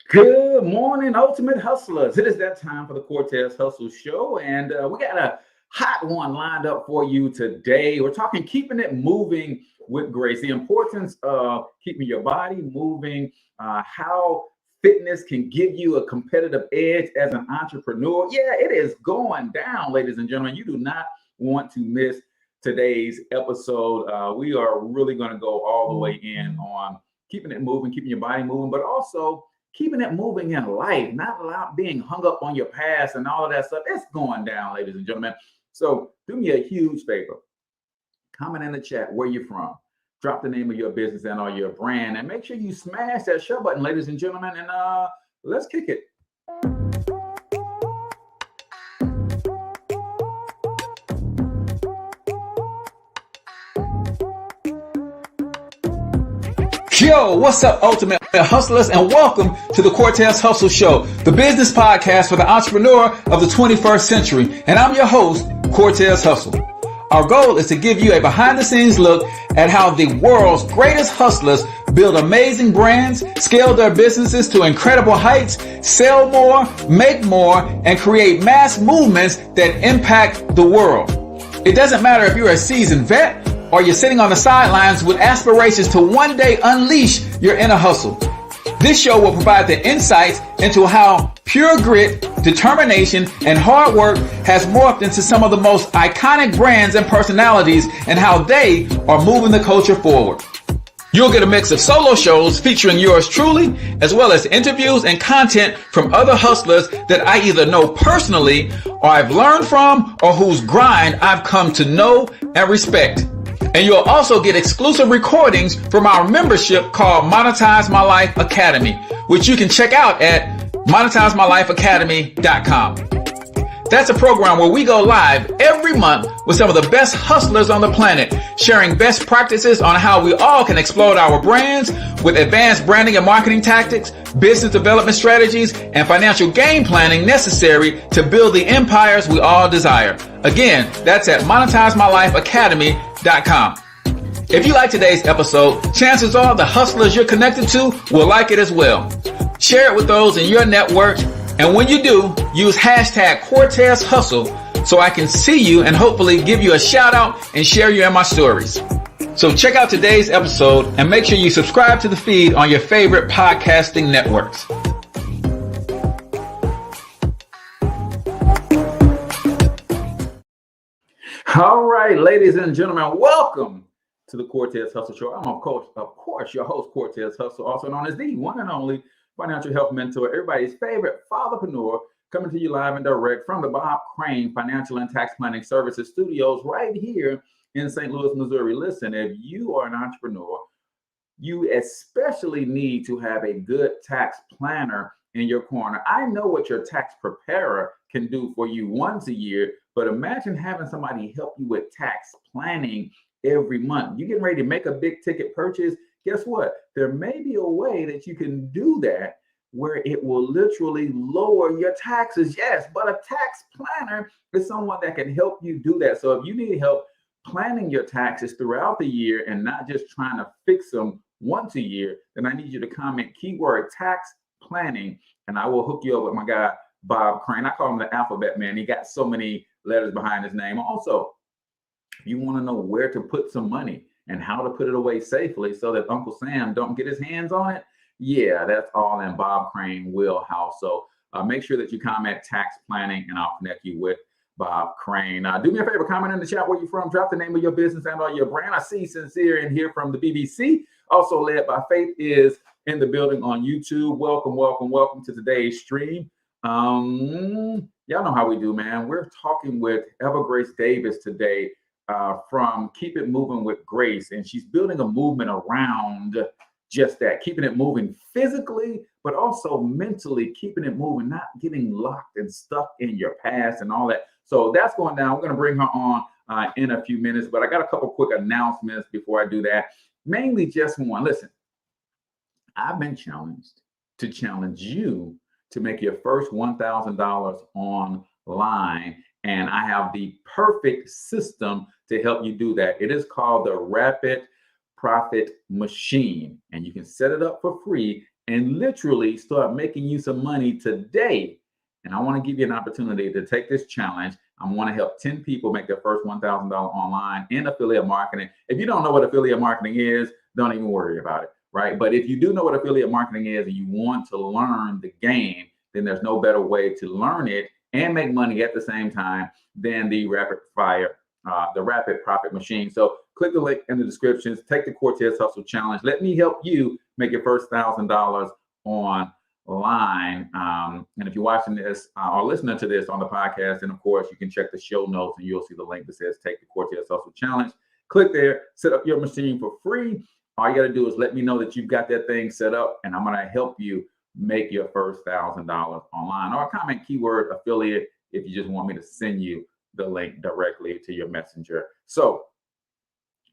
Good morning, Ultimate Hustlers. It is that time for the Cortez Hustle Show, and we got a hot one lined up for you today. We're talking keeping it moving with grace, the importance of keeping your body moving, how fitness can give you a competitive edge as an entrepreneur. Yeah, it is going down, ladies and gentlemen. You do not want to miss today's episode. We are really going to go all the way in on keeping it moving, keeping your body moving, but also keeping it moving in life, not being hung up on your past and all of that stuff. It's going down, ladies and gentlemen. So do me a huge favor. Comment in the chat where you're from. Drop the name of your business and or your brand, and make sure you smash that share button, ladies and gentlemen, and let's kick it. Yo, what's up, Ultimate Hustlers, and welcome to the Cortez Hustle Show, the business podcast for the entrepreneur of the 21st century. And I'm your host, Cortez Hustle. Our goal is to give you a behind-the-scenes look at how the world's greatest hustlers build amazing brands, scale their businesses to incredible heights, sell more, make more, and create mass movements that impact the world. It doesn't matter if you're a seasoned vet or you're sitting on the sidelines with aspirations to one day unleash your inner hustle. This show will provide the insights into how pure grit, determination, and hard work has morphed into some of the most iconic brands and personalities and how they are moving the culture forward. You'll get a mix of solo shows featuring yours truly, as well as interviews and content from other hustlers that I either know personally or I've learned from or whose grind I've come to know and respect. And you'll also get exclusive recordings from our membership called Monetize My Life Academy, which you can check out at monetizemylifeacademy.com. That's a program where we go live every month with some of the best hustlers on the planet, sharing best practices on how we all can explode our brands with advanced branding and marketing tactics, business development strategies, and financial game planning necessary to build the empires we all desire. Again, that's at monetizemylifeacademy.com. If you like today's episode, chances are the hustlers you're connected to will like it as well. Share it with those in your network. And when you do, use hashtag Cortez Hustle so I can see you and hopefully give you a shout out and share you in my stories. So check out today's episode and make sure you subscribe to the feed on your favorite podcasting networks. All right, ladies and gentlemen, welcome to the Cortez Hustle Show. I'm of course, your host, Cortez Hustle, also known as the one and only financial health mentor, everybody's favorite fatherpreneur, coming to you live and direct from the Bob Crane Financial and Tax Planning Services studios right here in St. Louis, Missouri. Listen, if you are an entrepreneur, you especially need to have a good tax planner in your corner. I know what your tax preparer can do for you once a year, but imagine having somebody help you with tax planning every month. You're getting ready to make a big ticket purchase. Guess what? There may be a way that you can do that where it will literally lower your taxes. Yes, but a tax planner is someone that can help you do that. So if you need help planning your taxes throughout the year and not just trying to fix them once a year, then I need you to comment keyword tax planning, and I will hook you up with my guy, Bob Crane. I call him the alphabet man. He got so many letters behind his name. Also, if you want to know where to put some money and how to put it away safely so that Uncle Sam don't get his hands on it, yeah, that's all in Bob Crane wheelhouse. So make sure that you comment tax planning, and I'll connect you with Bob Crane. Do me a favor, comment in the chat where you're from. Drop the name of your business and or your brand. I see Sincere in here from the BBC. Also led by Faith is in the building on YouTube. Welcome to today's stream. Y'all know how we do, man. We're talking with Evergrace Davis today from Keep It Moving with Grace, and she's building a movement around just that, keeping it moving physically, but also mentally, keeping it moving, not getting locked and stuck in your past and all that. So that's going down. We're going to bring her on in a few minutes, but I got a couple quick announcements before I do that. Mainly just one. Listen, I've been challenged to challenge you to make your first $1,000 online, and I have the perfect system to help you do that. It is called the Rapid Profit Machine, and you can set it up for free and literally start making you some money today. And I want to give you an opportunity to take this challenge. I want to help 10 people make their first $1,000 online in affiliate marketing. If you don't know what affiliate marketing is, don't even worry about it, right? But if you do know what affiliate marketing is and you want to learn the game, then there's no better way to learn it and make money at the same time than the rapid profit machine. So click the link in the descriptions, take the Cortez Hustle Challenge. Let me help you make your first $1,000 online. And if you're watching this or listening to this on the podcast, then of course you can check the show notes and you'll see the link that says take the Cortez Hustle Challenge. Click there, set up your machine for free. All you got to do is let me know that you've got that thing set up, and I'm going to help you make your first $1,000 online, or comment keyword affiliate if you just want me to send you the link directly to your messenger. So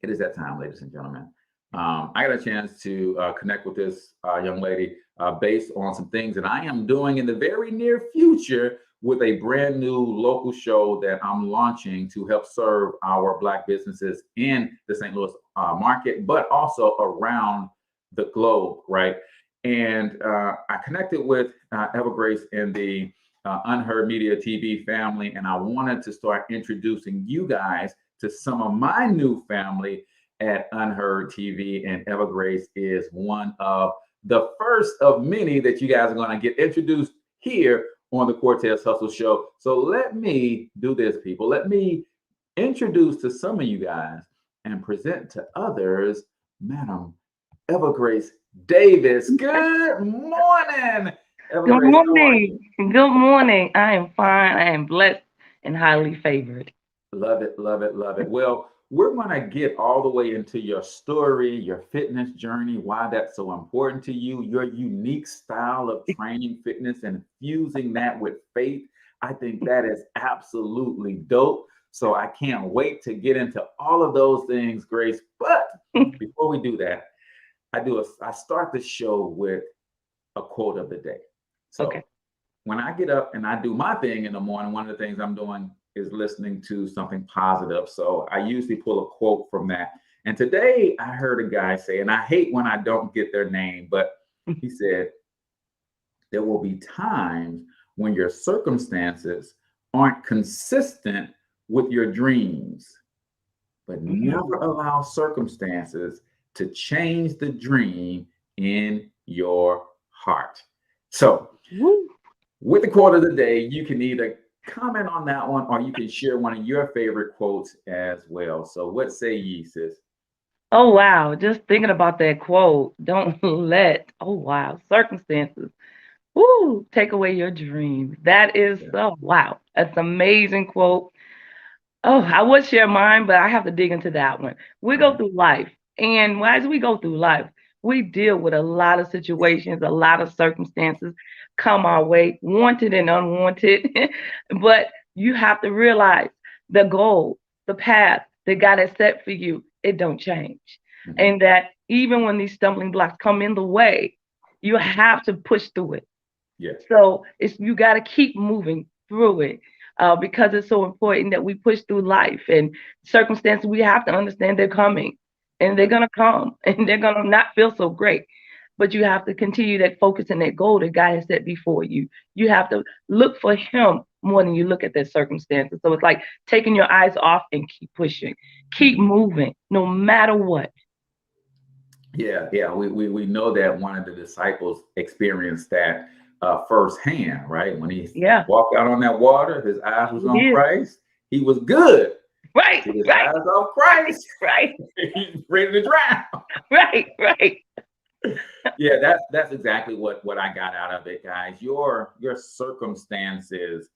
it is that time, ladies and gentlemen. I got a chance to connect with this young lady based on some things that I am doing in the very near future with a brand new local show that I'm launching to help serve our Black businesses in the St. Louis market, but also around the globe, right? And I connected with Evergrace in the Unheard Media TV family, and I wanted to start introducing you guys to some of my new family at Unheard TV, and Evergrace is one of the first of many that you guys are going to get introduced here on the Cortez Hustle Show. So let me do this, people. Let me introduce to some of you guys and present to others, Madam Evergrace Davis. Good morning. Good morning. Good morning. I am fine. I am blessed and highly favored. Love it, love it, love it. Well, we're going to get all the way into your story, your fitness journey, why that's so important to you, your unique style of training fitness and fusing that with faith. I think that is absolutely dope. So I can't wait to get into all of those things, Grace. But before we do that, I start the show with a quote of the day. So Okay. when I get up and I do my thing in the morning, one of the things I'm doing is listening to something positive. So I usually pull a quote from that. And today I heard a guy say, and I hate when I don't get their name, but he said, there will be times when your circumstances aren't consistent with your dreams, but never allow circumstances to change the dream in your heart. So with the quote of the day, you can either comment on that one or you can share one of your favorite quotes as well. So what say ye, sis? Oh, wow. Just thinking about that quote. Don't let, oh, wow, circumstances, take away your dreams. That is, oh, wow. That's an amazing quote. Oh, I would share mine, but I have to dig into that one. We go through life, and as we go through life, we deal with a lot of situations, a lot of circumstances come our way, wanted and unwanted. But you have to realize the goal, the path that God has set for you, it don't change. And that even when these stumbling blocks come in the way, you have to push through it. Yes. So you got to keep moving through it. Because it's so important that we push through life and circumstances. We have to understand they're coming, and they're gonna come, and they're gonna not feel so great. But you have to continue that focus and that goal that God has set before you. You have to look for Him more than you look at their circumstances. So it's like taking your eyes off and keep pushing, keep moving, no matter what. Yeah, yeah. We know that one of the disciples experienced that firsthand, right? When he walked out on that water, his eyes was on Christ. He was good. Right, his eyes on Christ. Right. He's ready to drown. Right. Yeah, that's exactly what I got out of it, guys. Your circumstances,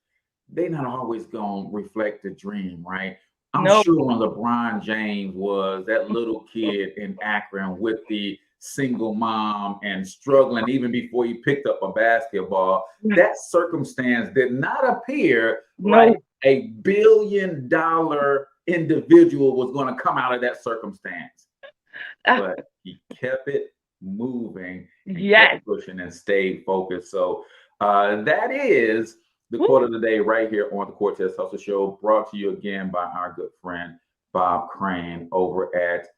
they not always gonna reflect the dream, right? I'm sure when LeBron James was that little kid in Akron with the single mom and struggling even before he picked up a basketball, that circumstance did not appear like $1 billion individual was going to come out of that circumstance. But he kept it moving and kept pushing and stayed focused. So that is the quote of the day right here on the Cortez Hustle Show, brought to you again by our good friend Bob Crane over at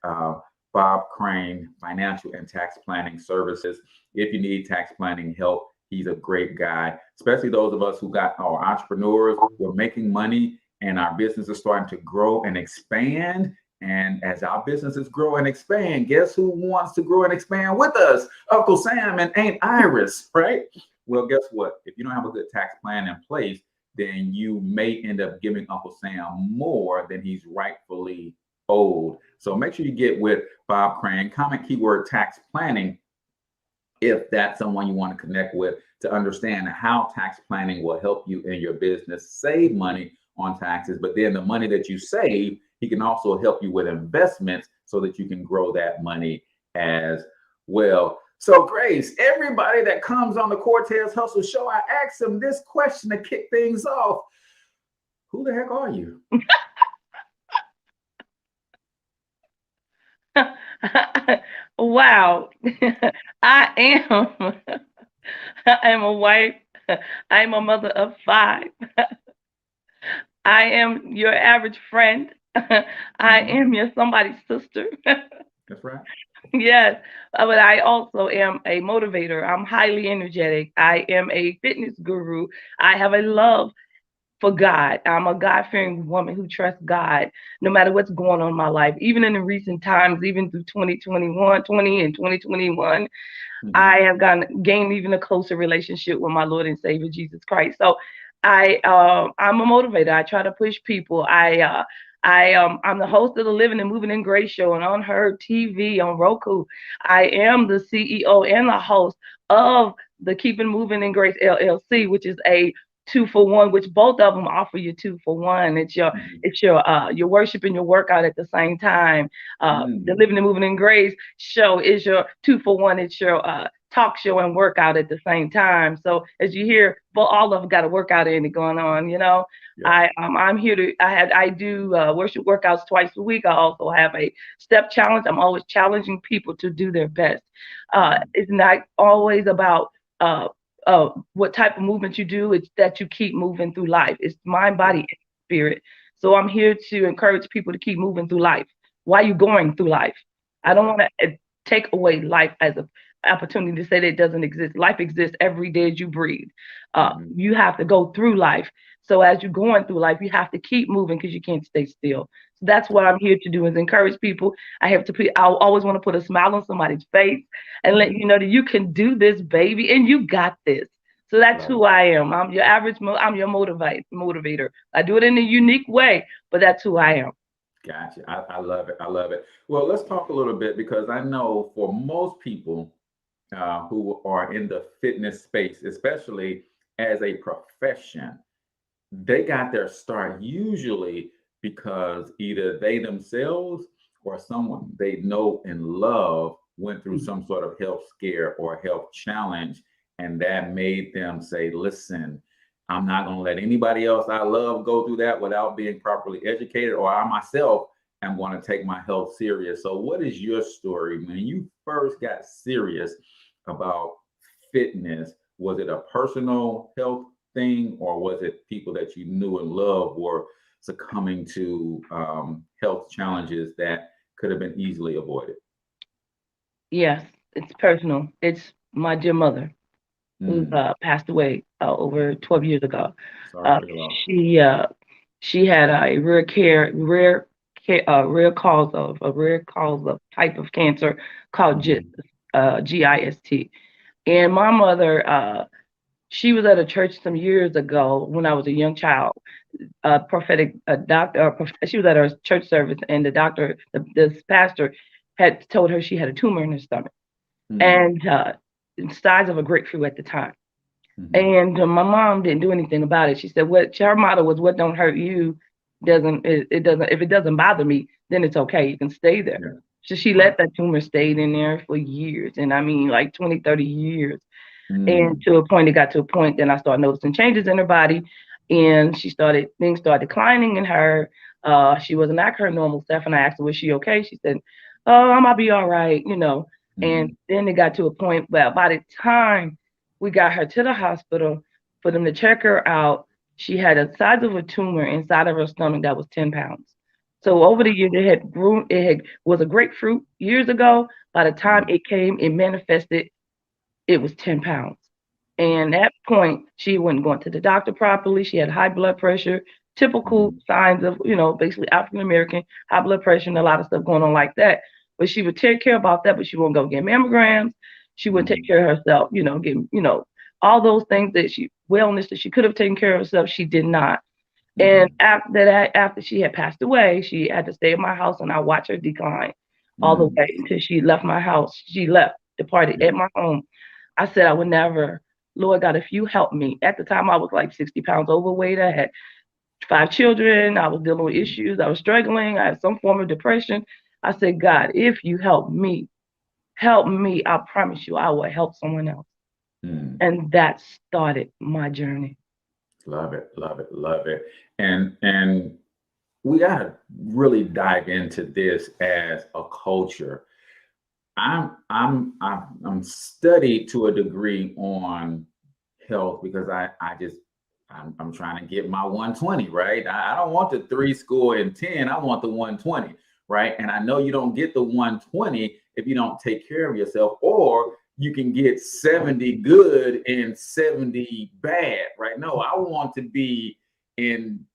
Bob Crane Financial and Tax Planning Services. If you need tax planning help, he's a great guy, especially those of us who got our entrepreneurs, who are making money and our business is starting to grow and expand. And as our businesses grow and expand, guess who wants to grow and expand with us? Uncle Sam and Aunt Iris, right? Well, guess what? If you don't have a good tax plan in place, then you may end up giving Uncle Sam more than he's rightfully owed. So make sure you get with Bob Crane. Comment keyword tax planning if that's someone you want to connect with to understand how tax planning will help you in your business save money on taxes. But then the money that you save, he can also help you with investments so that you can grow that money as well. So Grace, everybody that comes on the Cortez Hustle Show, I ask them this question to kick things off. Who the heck are you? Wow. I am a wife. I am a mother of 5. I am your average friend. I am your somebody's sister. That's right. Yes, but I also am a motivator. I'm highly energetic. I am a fitness guru. I have a love for God. I'm a God-fearing woman who trusts God no matter what's going on in my life. Even in the recent times, even through 2020 and 2021, I have gained even a closer relationship with my Lord and Savior Jesus Christ. So I'm a motivator. I try to push people. I'm the host of the Living and Moving in Grace show and on her TV on Roku. I am the CEO and the host of the KeepIt Moving in Grace LLC, which is a 2-for-1, which both of them offer you 2-for-1. Your worship and your workout at the same time. The Living and Moving in Grace show is your 2-for-1. It's your talk show and workout at the same time. So as you hear, well, all of them got a workout in it going on, you know. Yeah. I'm here to I do worship workouts twice a week. I also have a step challenge. I'm always challenging people to do their best. It's not always about what type of movement you do. It's that you keep moving through life. It's mind, body, and spirit. So I'm here to encourage people to keep moving through life while you're going through life. I don't want to take away life as an opportunity to say that it doesn't exist. Life exists every day as you breathe. You have to go through life. So as you're going through life, you have to keep moving because you can't stay still. So that's what I'm here to do, is encourage people. I always want to put a smile on somebody's face and let you know that you can do this, baby, and you got this. So that's who I am. I'm your average. I'm your motivator. I do it in a unique way, but that's who I am. Gotcha. I love it. I love it. Well, let's talk a little bit, because I know for most people who are in the fitness space, especially as a profession, they got their start usually because either they themselves or someone they know and love went through some sort of health scare or health challenge, and that made them say, listen, I'm not going to let anybody else I love go through that without being properly educated, or I myself am going to take my health serious. So what is your story when you first got serious about fitness? Was it a personal health thing, or was it people that you knew and loved were succumbing to health challenges that could have been easily avoided? Yes, it's personal. It's my dear mother who passed away over 12 years ago. She had a rare cause of type of cancer called GIST. And my mother, she was at a church some years ago when I was a young child. She was at her church service, and the doctor, this pastor, had told her she had a tumor in her stomach, and the size of a grapefruit at the time. And my mom didn't do anything about it. She said, her motto was, "What don't hurt you doesn't. It doesn't. If it doesn't bother me, then it's okay. You can stay there." Yeah. So she let that tumor stay in there for years, and I mean like 20, 30 years. And it got to a point, then I started noticing changes in her body, and things started declining in her. She wasn't like her normal self, and I asked her, was she okay? She said, "Oh, I'm gonna be all right, you know." And then it got to a point where by the time we got her to the hospital for them to check her out, she had a size of a tumor inside of her stomach that was 10 pounds. So over the years, it had grown. Was a grapefruit years ago. By the time Mhm. it manifested, it was 10 pounds. And at that point, she wasn't going to the doctor properly. She had high blood pressure, typical Mhm. signs of, basically African American, high blood pressure and a lot of stuff going on like that. But she would take care about that, but she won't go get mammograms. She wouldn't take Mhm. care of herself, getting, all those things wellness that she could have taken care of herself, she did not. And Mhm. after that, after she had passed away, she had to stay at my house and I watched her decline all the Mhm. way until she left my house. She left, departed Yeah. at my home. I said I would never, Lord God, if you help me. At the time, I was like 60 pounds overweight. I had 5 children. I was dealing with Mhm. issues. I was struggling. I had some form of depression. I said, God, if you help me, I promise you, I will help someone else. Mhm. And that started my journey. Love it, love it, love it. And we gotta really dive into this as a culture. I'm studied to a degree on health because I'm trying to get my 120, right? I don't want the three score and 10. I want the 120, right? And I know you don't get the 120 if you don't take care of yourself, or you can get 70 good and 70 bad, right? No, I want to be in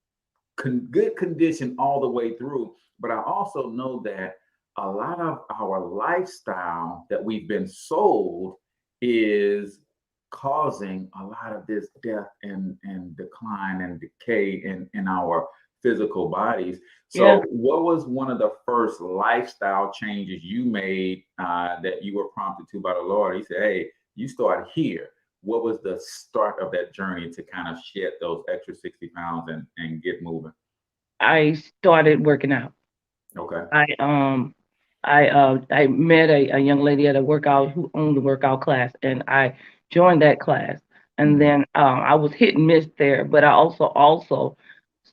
good condition all the way through. But I also know that a lot of our lifestyle that we've been sold is causing a lot of this death and decline and decay in our physical bodies. Yeah. So, what was one of the first lifestyle changes you made that you were prompted to by the Lord? He said, "Hey, you start here." What was the start of that journey to kind of shed those extra 60 pounds and get moving? I started working out. Okay. I I met a young lady at a workout who owned the workout class, and I joined that class. And Mm-hmm. then I was hit and miss there, but I also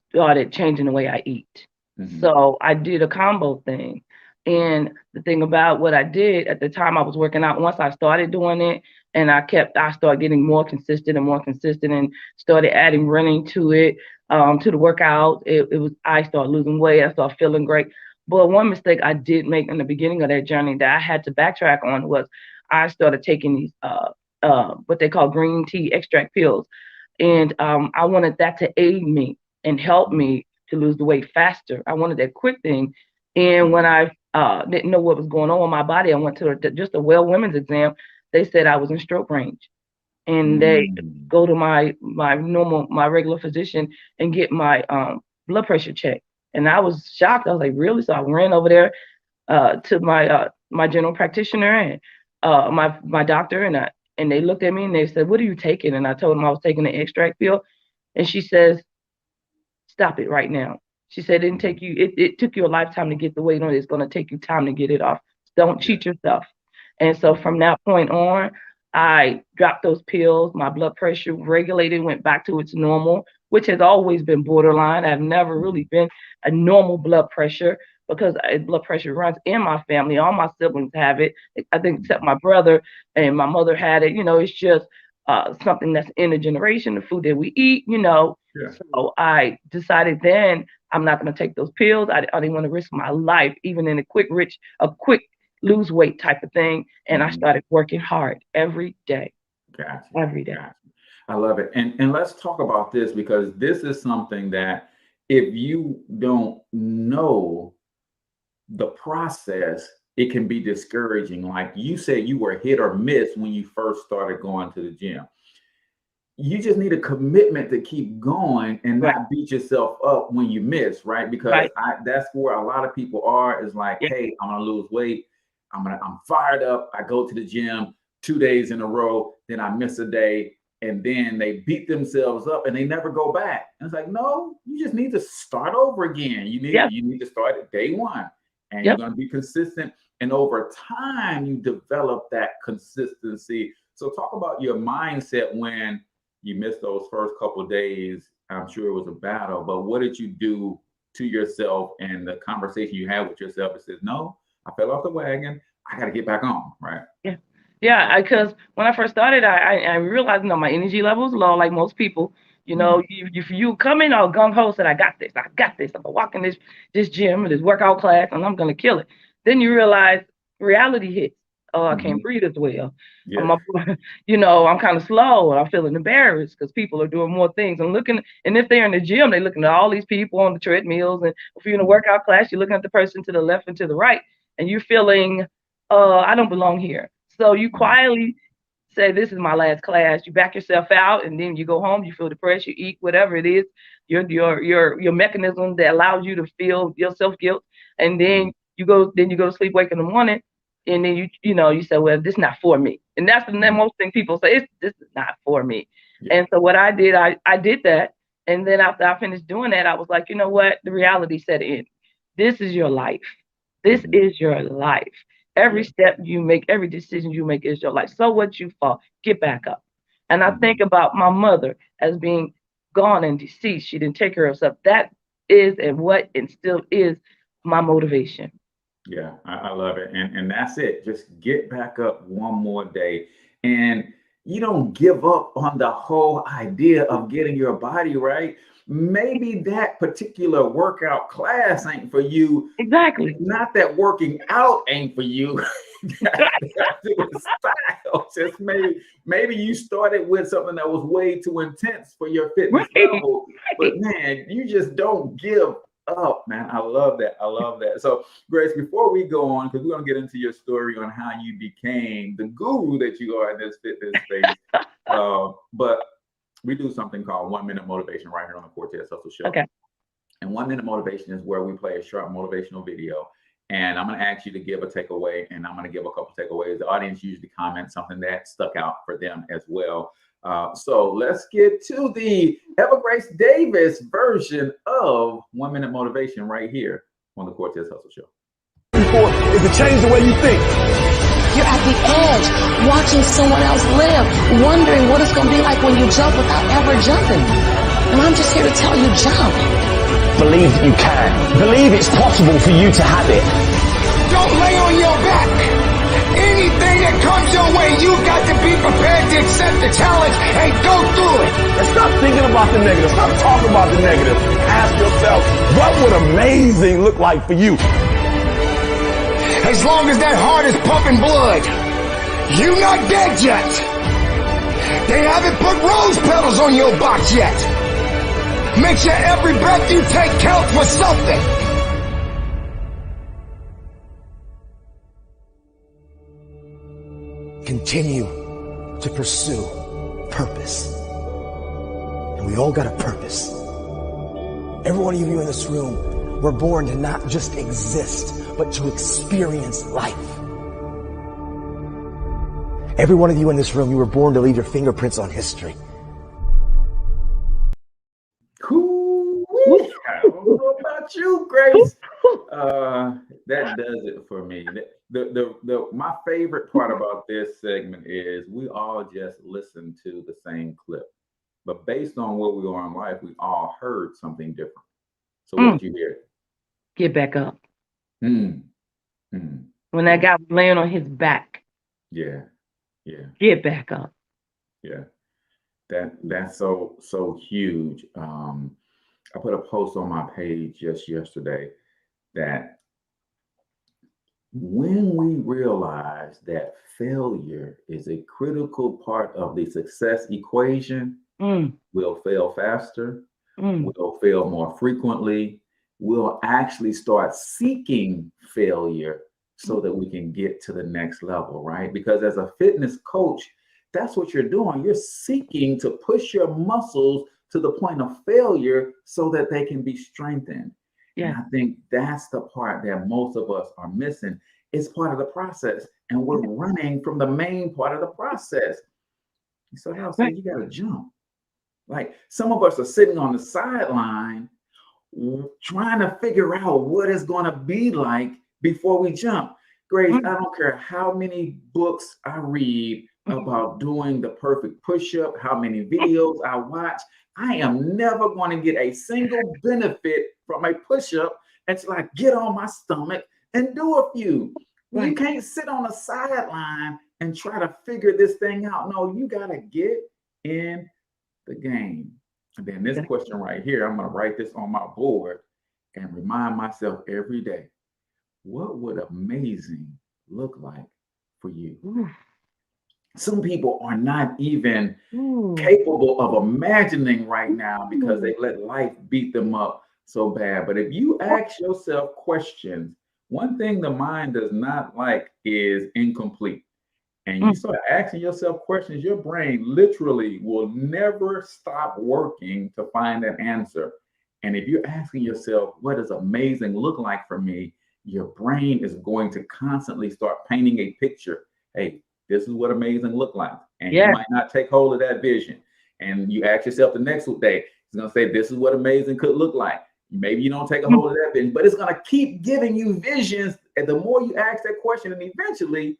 started changing the way I eat. Mm-hmm. So I did a combo thing. And the thing about what I did at the time I was working out, once I started doing it and I started getting more consistent and started adding running to it, to the workout. I started losing weight. I started feeling great. But one mistake I did make in the beginning of that journey that I had to backtrack on was I started taking these what they call green tea extract pills. And I wanted that to aid me and help me to lose the weight faster. I wanted that quick thing. And when Mm-hmm. I didn't know what was going on with my body, I went to just a well women's exam. They said I was in stroke range, and they Mm-hmm. go to my regular physician and get my blood pressure checked. And I was shocked. I was like, really? So I ran over there to my general practitioner and my doctor, and they looked at me and they said, "What are you taking?" And I told them I was taking an extract pill, and she says, "Stop it right now." She said, "It didn't take you. It took you a lifetime to get the weight on. It's going to take you time to get it off. Don't Yeah. cheat yourself." And so Mm-hmm. from that point on, I dropped those pills. My blood pressure regulated, went back to its normal, which has always been borderline. I've never Mm-hmm. really been a normal blood pressure because blood pressure runs in my family. All my siblings have it, I think, except my brother and my mother had it. It's just something that's in the generation, the food that we eat. Yeah. So I decided then I'm not going to take those pills. I didn't want to risk my life, even in a quick lose weight type of thing. And I Mm-hmm. started working hard every day, Gotcha. every day. Gotcha. I love it. And let's talk about this because this is something that if you don't know the process, it can be discouraging. Like you said, you were hit or miss when you first started going to the gym. You just need a commitment to keep going and Right, not beat yourself up when you miss, right? Because right. that's where a lot of people are is like, Yeah, hey, I'm gonna lose weight. I'm fired up. I go to the gym 2 days in a row, then I miss a day, and then they beat themselves up and they never go back. And it's like, no, you just need to start over again. yeah, You need to start at day one, and you're yep. gonna be consistent. And over time, you develop that consistency. So talk about your mindset when you missed those first couple of days. I'm sure it was a battle, but what did you do to yourself and the conversation you had with yourself that says, no, I fell off the wagon. I got to get back on, right? Yeah, yeah. Because when I first started, I realized, my energy level was low, like most people. You know, if you come in all gung ho, said, I got this, I'm gonna walk in this gym or this workout class, and I'm gonna kill it. Then you realize reality hits. Oh, I can't breathe as well. Yeah. You know, I'm kind of slow, and I'm feeling embarrassed because people are doing more things. And looking, and if they're in the gym, they're looking at all these people on the treadmills. And if you're in a workout class, you're looking at the person to the left and to the right, and you're feeling, I don't belong here. So you quietly say, this is my last class. You back yourself out, and then you go home. You feel depressed. You eat whatever it is, your mechanism that allows you to feel your self guilt, and then you go to sleep, wake in the morning, and then you say, well, this is not for me. And that's the most thing people say, this is not for me. Yeah. And so what I did, I did that, and then after I finished doing that, I was like, you know what? The reality set in. This is your life. This is your life. Every step you make, every decision you make is your life. So what you fall, get back up. And I think about my mother as being gone and deceased. She didn't take care of herself. That is and still is my motivation. Yeah, I love it. And that's it. Just get back up one more day. And you don't give up on the whole idea of getting your body right. Maybe that particular workout class ain't for you. Exactly. Not that working out ain't for you. Style. Just maybe you started with something that was way too intense for your fitness level. But man, you just don't give up, man. I love that. I love that. So Grace, before we go on, because we're going to get into your story on how you became the guru that you are in this fitness space. But we do something called 1 Minute Motivation right here on the Cortez Hustle Show. Okay. And 1 Minute Motivation is where we play a short motivational video. And I'm going to ask you to give a takeaway, and I'm going to give a couple takeaways. The audience usually comments something that stuck out for them as well. So let's get to the Evergrace Davis version of 1 Minute Motivation right here on the Cortez Hustle Show. Is to change the way you think. You're at the edge, watching someone else live, wondering what it's going to be like when you jump without ever jumping. And I'm just here to tell you, jump. Believe that you can. Believe it's possible for you to have it. Don't lay on your back. Anything that comes your way, you got to be prepared to accept the challenge and go through it. And stop thinking about the negative. Stop talking about the negative. Ask yourself, what would amazing look like for you? As long as that heart is pumping blood, you're not dead yet. They haven't put rose petals on your box yet. Make sure every breath you take counts for something. Continue to pursue purpose. And we all got a purpose. Every one of you in this room, we're born to not just exist, but to experience life. Every one of you in this room, you were born to leave your fingerprints on history. Cool. I don't know about you, Grace. That does it for me. My favorite part about this segment is we all just listen to the same clip, but based on where we are in life, we all heard something different. So what did you hear? Get back up. When that guy was laying on his back. Yeah. Get back up. Yeah. That's so huge. I put a post on my page just yesterday that when we realize that failure is a critical part of the success equation, we'll fail faster, we'll fail more frequently, we'll actually start seeking failure so that we can get to the next level, right? Because as a fitness coach, that's what you're doing. You're seeking to push your muscles to the point of failure so that they can be strengthened. Yeah. And I think that's the part that most of us are missing. It's part of the process, and we're running from the main part of the process. So now, so you got to jump. Like some of us are sitting on the sideline trying to figure out what it's going to be like before we jump. Grace, I don't care how many books I read about doing the perfect push-up, how many videos I watch. I am never going to get a single benefit from a push-up until I get on my stomach and do a few. You can't sit on the sideline and try to figure this thing out. No, you got to get in the game. And then this question right here, I'm going to write this on my board and remind myself every day, what would amazing look like for you? Ooh. Some people are not even Ooh. capable of imagining right now because they let life beat them up so bad. But if you ask yourself questions, one thing the mind does not like is incomplete. And you start asking yourself questions, your brain literally will never stop working to find an answer. And if you're asking yourself, what does amazing look like for me? Your brain is going to constantly start painting a picture. Hey, this is what amazing look like. And you might not take hold of that vision. And you ask yourself the next day, it's going to say, this is what amazing could look like. Maybe you don't take a hold of that vision, but it's going to keep giving you visions. And the more you ask that question, and eventually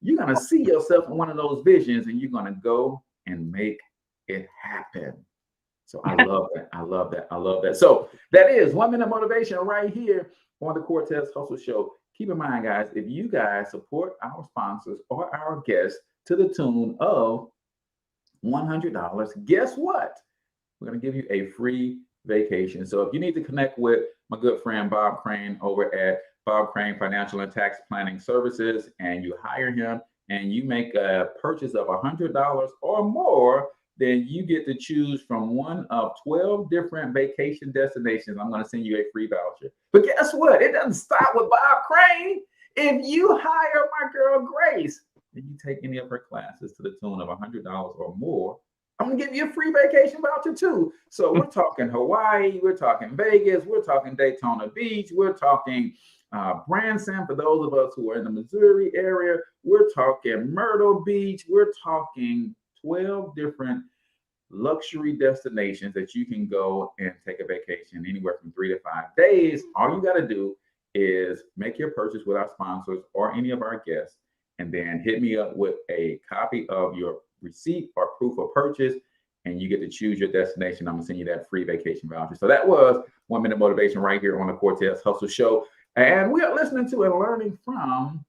you're going to see yourself in one of those visions and you're going to go and make it happen. So I love that. I love that. I love that. So that is 1 minute motivation right here on the Cortez Hustle Show. Keep in mind, guys, if you guys support our sponsors or our guests to the tune of $100, guess what? We're going to give you a free vacation. So if you need to connect with my good friend Bob Crane over at Bob Crane Financial and Tax Planning Services, and you hire him and you make a purchase of $100 or more, then you get to choose from one of 12 different vacation destinations. I'm going to send you a free voucher. But guess what? It doesn't stop with Bob Crane. If you hire my girl Grace, and you take any of her classes to the tune of $100 or more, I'm going to give you a free vacation voucher too. So we're talking Hawaii, we're talking Vegas, we're talking Daytona Beach, we're talking Branson for those of us who are in the Missouri area, we're talking Myrtle Beach, we're talking 12 different luxury destinations that you can go and take a vacation anywhere from 3 to 5 days. All you got to do is make your purchase with our sponsors or any of our guests, and then hit me up with a copy of your receipt or proof of purchase, and you get to choose your destination. I'm gonna send you that free vacation voucher. So that was 1 minute motivation right here on the Cortez Hustle Show. And we are listening to and learning from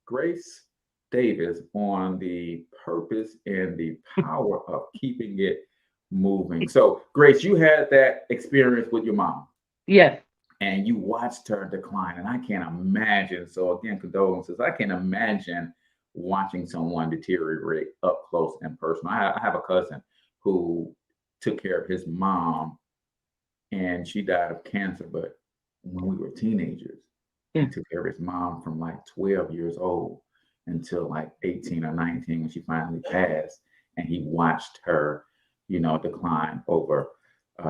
Grace Davis on the purpose and the power of keeping it moving. So Grace, you had that experience with your mom. Yes. And you watched her decline. And I can't imagine. So again, condolences. I can't imagine watching someone deteriorate up close and personal. I have a cousin who took care of his mom and she died of cancer. But when we were teenagers, he took care of his mom from like 12 years old until like 18 or 19 when she finally passed. And he watched her, decline over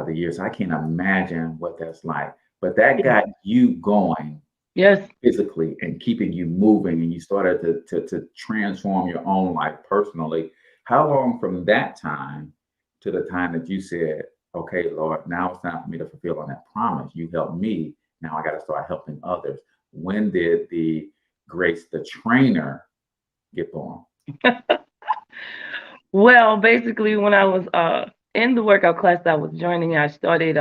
the years. I can't imagine what that's like. But that got you going, physically, and keeping you moving, and you started to transform your own life personally. How long from that time to the time that you said, okay, Lord, now it's time for me to fulfill on that promise? You helped me. Now I got to start helping others. When did the Grace, the trainer, get born? Well, basically, when I was in the workout class I was joining, I started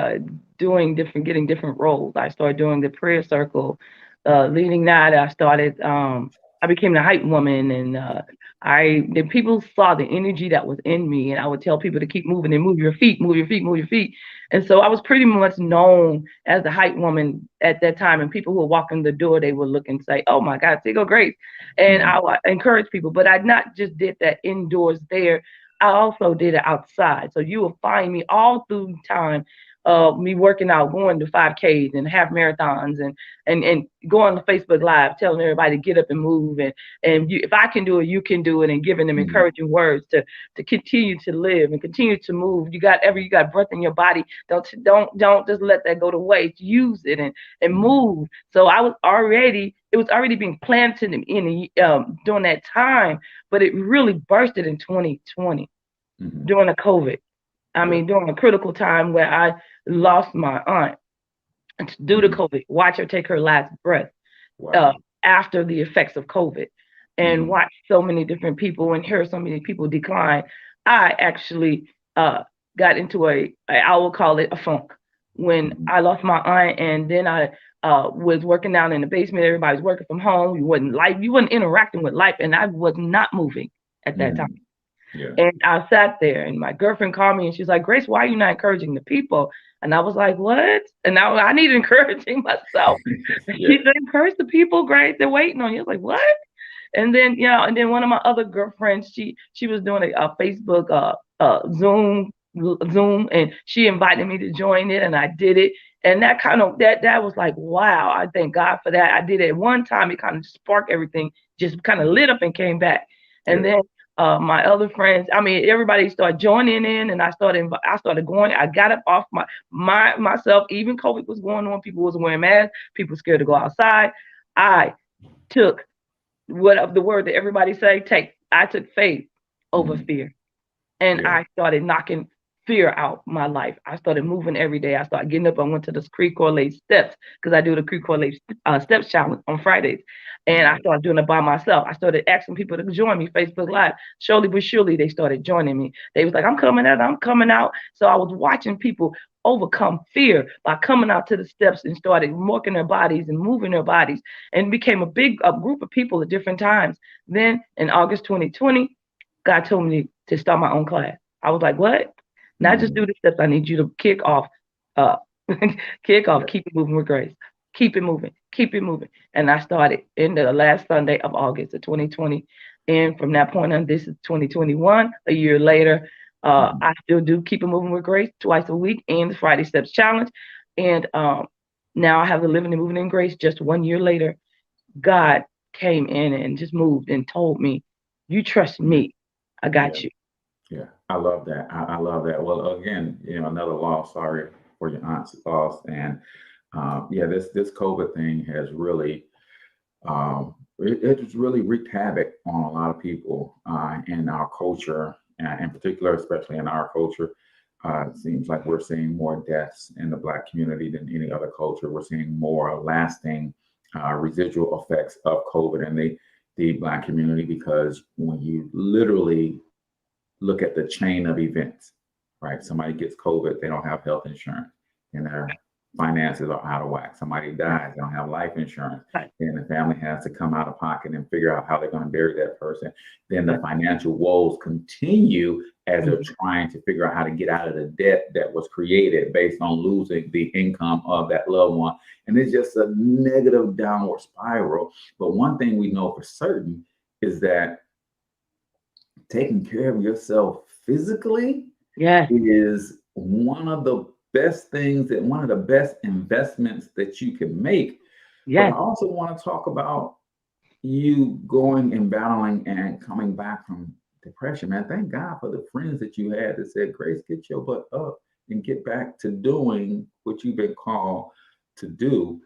getting different roles. I started doing the prayer circle, leading that. I became the hype woman, and the people saw the energy that was in me, and I would tell people to keep moving and move your feet, move your feet, move your feet. And so I was pretty much known as the hype woman at that time. And people who would walk in the door, they would look and say, "Oh my God, there go Grace." And I would encourage people, but I not just did that indoors there. I also did it outside. So you will find me all through time, me working out, going to 5Ks and half marathons, and going to Facebook Live, telling everybody to get up and move, and if I can do it, you can do it, and giving them encouraging words to continue to live and continue to move. You got breath in your body. Don't just let that go to waste. Use it and move. So it was already being planted in during that time, but it really bursted in 2020 during the COVID. I mean, during a critical time where I lost my aunt due to COVID, watch her take her last breath after the effects of COVID, and watch so many different people and hear so many people decline. I actually got into I will call it a funk when I lost my aunt, and then I was working down in the basement. Everybody was working from home. You wasn't interacting with life, and I was not moving at that time. Yeah. And I sat there, and my girlfriend called me, and she's like, Grace, why are you not encouraging the people? And I was like, what? And now I need encouraging myself. Yeah. She said, encourage the people, Grace. They're waiting on you. I was like, what? And then, and then one of my other girlfriends, she was doing a Facebook Zoom, and she invited me to join it, and I did it. And that kind of that was like, wow, I thank God for that. I did it one time, it kind of sparked everything, just kind of lit up and came back. And then my other friends, I mean, everybody started joining in, and I started going. I got up off myself. Even COVID was going on, people wasn't wearing masks, people scared to go outside. I took what the word that everybody say, I took faith over fear. And I started knocking fear out my life. I started moving every day. I started getting up. I went to the Creek Lake steps, because I do the Creek Lake steps challenge on Fridays. And I started doing it by myself. I started asking people to join me, Facebook Live. Slowly but surely, they started joining me. They was like, I'm coming out. So I was watching people overcome fear by coming out to the steps and started working their bodies and moving their bodies, and became a big group of people at different times. Then in August 2020, God told me to start my own class. I was like, what? Not just do the steps. I need you to kick off Keep It Moving with Grace. Keep it moving. Keep it moving. And I started in the last Sunday of August of 2020. And from that point on, this is 2021, a year later. I still do Keep It Moving with Grace twice a week and the Friday Steps Challenge. And now I have the Living and Moving in Grace. Just 1 year later, God came in and just moved and told me, you trust me. I got you. Yeah, I love that. I love that. Well, again, another loss. Sorry for your aunt's loss. And this COVID thing has really, it's really wreaked havoc on a lot of people in our culture, in particular, especially in our culture. It seems like we're seeing more deaths in the Black community than any other culture. We're seeing more lasting residual effects of COVID in the Black community, because when you literally look at the chain of events, right? Somebody gets COVID, they don't have health insurance, and their finances are out of whack. Somebody dies, they don't have life insurance, and the family has to come out of pocket and figure out how they're going to bury that person. Then the financial woes continue as they're trying to figure out how to get out of the debt that was created based on losing the income of that loved one. And it's just a negative downward spiral. But one thing we know for certain is that taking care of yourself physically is one of the best things, and one of the best investments that you can make. But I also want to talk about you going and battling and coming back from depression, man. Thank God for the friends that you had that said, Grace, get your butt up and get back to doing what you've been called to do.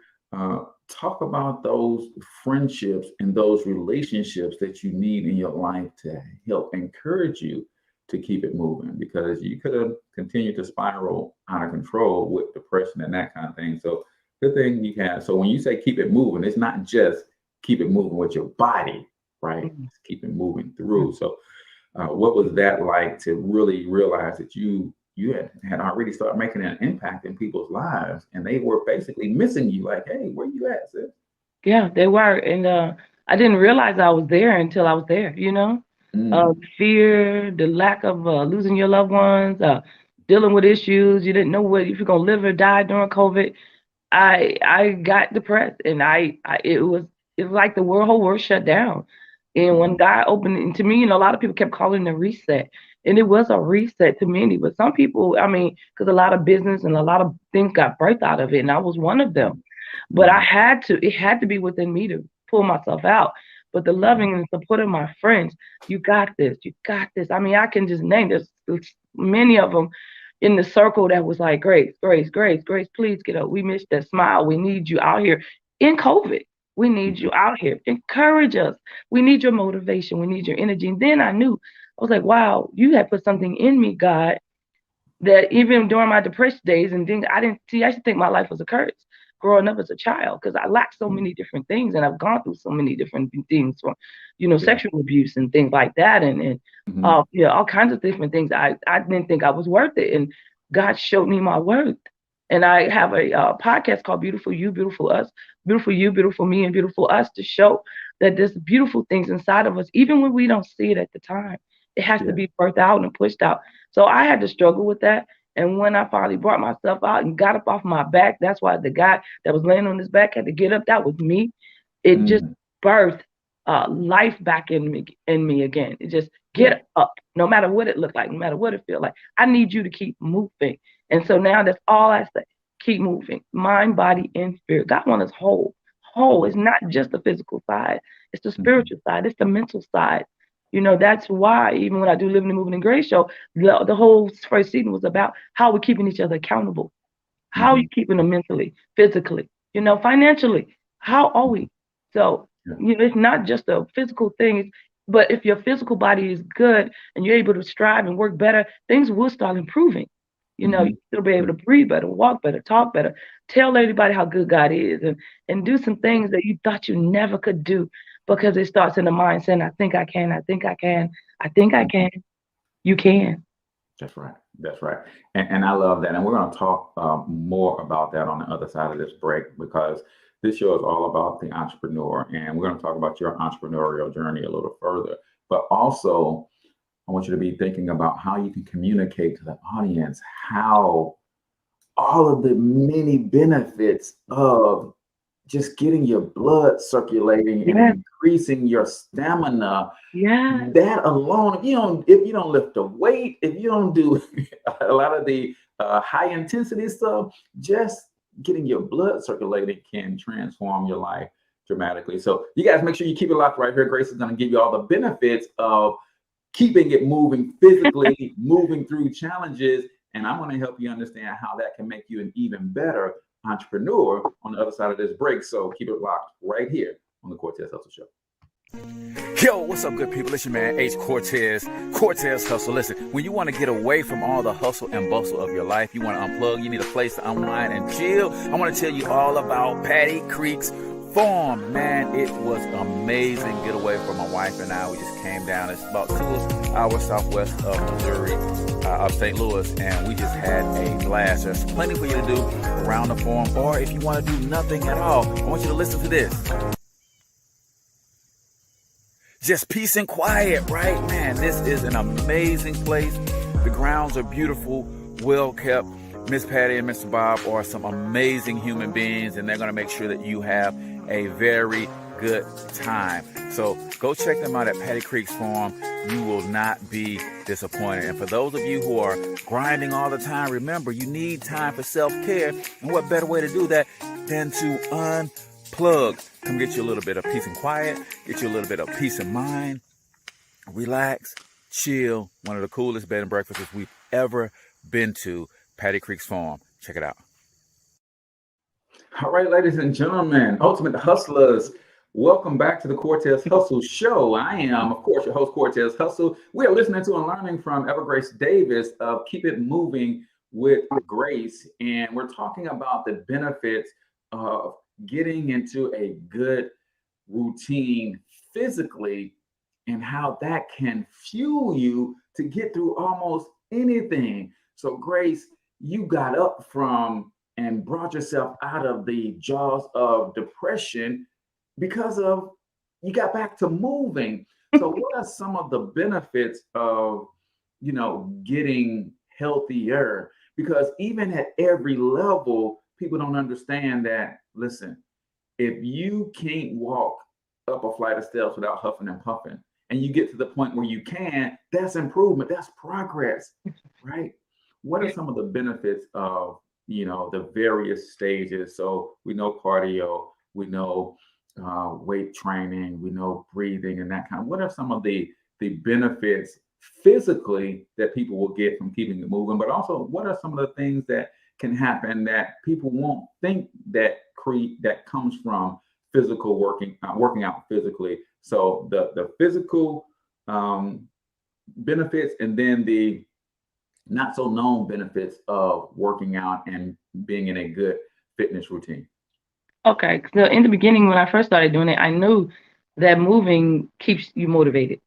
Talk about those friendships and those relationships that you need in your life to help encourage you to keep it moving, because you could have continued to spiral out of control with depression and that kind of thing. So good thing you have. So when you say keep it moving, it's not just keep it moving with your body, right? It's keep it moving through. So what was that like to really realize that you had already started making an impact in people's lives, and they were basically missing you? Like, hey, where you at, sis? Yeah, they were. And I didn't realize I was there until I was there, fear, the lack of losing your loved ones, dealing with issues. You didn't know if you're going to live or die during COVID. I got depressed, and it was like the whole world shut down. And when God opened it to me, a lot of people kept calling it a reset. And it was a reset to many, but some people, because a lot of business and a lot of things got birthed out of it, and I was one of them. But it had to be within me to pull myself out. But the loving and support of my friends, you got this. I can just name, there's many of them in the circle that was like, Grace, please get up. We missed that smile. We need you out here in COVID. We need you out here. Encourage us. We need your motivation. We need your energy. And then I was like, wow, you had put something in me, God, that even during my depression days and things, I used to think my life was a curse growing up as a child, because I lacked so many different things, and I've gone through so many different things, from, sexual abuse and things like that, and all kinds of different things. I didn't think I was worth it, and God showed me my worth. And I have a podcast called Beautiful You, Beautiful Us, Beautiful You, Beautiful Me, and Beautiful Us, to show that there's beautiful things inside of us, even when we don't see it at the time. It has to be birthed out and pushed out. So I had to struggle with that. And when I finally brought myself out and got up off my back, that's why the guy that was laying on his back had to get up. That was me. It just birthed life back in me again. It just get up, no matter what it looked like, no matter what it felt like. I need you to keep moving. And so now that's all I say. Keep moving, mind, body, and spirit. God wants us whole. Whole is not just the physical side. It's the spiritual side. It's the mental side. You know, that's why even when I do Living and Moving and Grace show, the whole first season was about how we're keeping each other accountable. How are you keeping them mentally, physically, you know, financially? How are we? So, you know, it's not just a physical thing, but if your physical body is good and you're able to strive and work better, things will start improving. You know, you'll be able to breathe better, walk better, talk better, tell everybody how good God is, and do some things that you thought you never could do, because it starts in the mind saying, I think I can, I think I can, I think I can. You can. That's right. That's right. And I love that. And we're going to talk more about that on the other side of this break, because this show is all about the entrepreneur. And we're going to talk about your entrepreneurial journey a little further. But also, I want you to be thinking about how you can communicate to the audience how all of the many benefits of just getting your blood circulating and increasing your stamina. That alone, if you don't lift a weight, if you don't do a lot of the high intensity stuff, just getting your blood circulating can transform your life dramatically. So you guys make sure you keep it locked right here. Grace is going to give you all the benefits of keeping it moving physically, moving through challenges. And I'm going to help you understand how that can make you an even better entrepreneur on the other side of this break. So keep it locked right here on the Cortez Hustle Show. Yo, what's up, good people? It's your man, H. Cortez Hustle. Listen, when you want to get away from all the hustle and bustle of your life, you want to unplug, you need a place to unwind and chill, I want to tell you all about Patty Creek's Farm. Man, it was amazing getaway for my wife and I. We just came down. It's about 2 hours southwest of Missouri, of St. Louis, and we just had a blast. There's plenty for you to do around the farm, or if you want to do nothing at all, I want you to listen to this. Just peace and quiet, right? Man, this is an amazing place. The grounds are beautiful, well kept. Miss Patty and Mr. Bob are some amazing human beings, and they're going to make sure that you have a very good time. So go check them out at Patty Creek's Farm. You will not be disappointed. And for those of you who are grinding all the time, remember, you need time for self-care. And what better way to do that than to unplug? Come get you a little bit of peace and quiet, get you a little bit of peace of mind, relax, chill. One of the coolest bed and breakfasts we've ever been to, Patty Creek's Farm. Check it out. All right, ladies and gentlemen, Ultimate Hustlers, welcome back to the Cortez Hustle Show. I am, of course, your host, Cortez Hustle. We are listening to and learning from Evergrace Davis of Keep It Moving with Grace, and we're talking about the benefits of getting into a good routine physically and how that can fuel you to get through almost anything. So, Grace, you got up from and brought yourself out of the jaws of depression because of you got back to moving. So what are some of the benefits of, getting healthier? Because even at every level, people don't understand that, listen, if you can't walk up a flight of steps without huffing and puffing, and you get to the point where you can, that's improvement, that's progress, right? What are some of the benefits of the various stages? So we know cardio, we know weight training, we know breathing and that kind of. What are some of the benefits physically that people will get from keeping it moving? But also, what are some of the things that can happen that people won't think that comes from physical working out physically? So the physical benefits, and then the not so known benefits of working out and being in a good fitness routine. Okay, so in the beginning, when I first started doing it, I knew that moving keeps you motivated.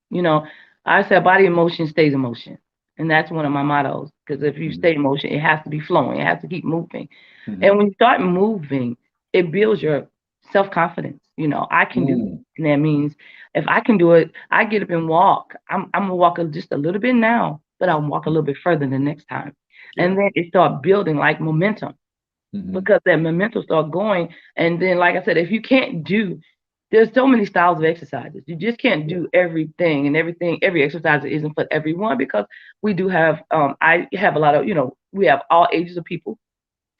I said body in motion stays in motion. And that's one of my mottos, because if you stay in motion, it has to be flowing. It has to keep moving. And when you start moving, it builds your self-confidence. I can do it. And that means if I can do it, I get up and walk. I'm gonna walk just a little bit now, but I'll walk a little bit further the next time. And then it start building like momentum, because that momentum start going. And then, like I said, if you can't do, there's so many styles of exercises. You just can't do everything, and every exercise isn't for everyone, because we do have, I have a lot of, we have all ages of people.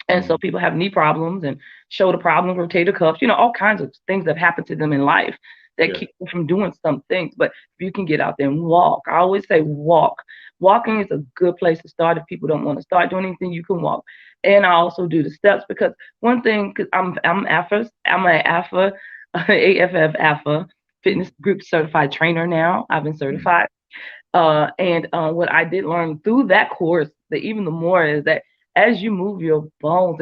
And so people have knee problems and shoulder problems, rotator cuffs, all kinds of things that happen to them in life that keep them from doing some things. But if you can get out there and walk, I always say walk. Walking is a good place to start. If people don't want to start doing anything, you can walk. And I also do the steps, because one thing, because I'm AFA, AFF AFA fitness group certified trainer now. I've been certified. And what I did learn through that course, that even the more, is that as you move your bones,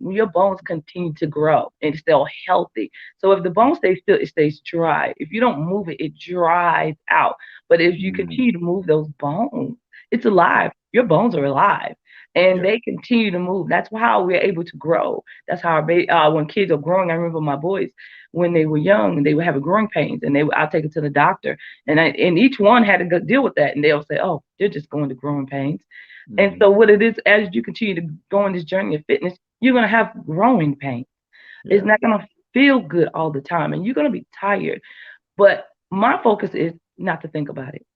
your bones continue to grow and stay healthy. So if the bone stays still, it stays dry. If you don't move it, it dries out. But if you continue to move those bones, it's alive. Your bones are alive, and they continue to move. That's how we're able to grow. That's how when kids are growing. I remember my boys, when they were young, and they would have growing pains, and I'll take it to the doctor, and each one had to go deal with that, and they'll say, "Oh, they're just going to growing pains." And so what it is, as you continue to go on this journey of fitness, you're going to have growing pain. It's not going to feel good all the time, and you're going to be tired. But my focus is not to think about it.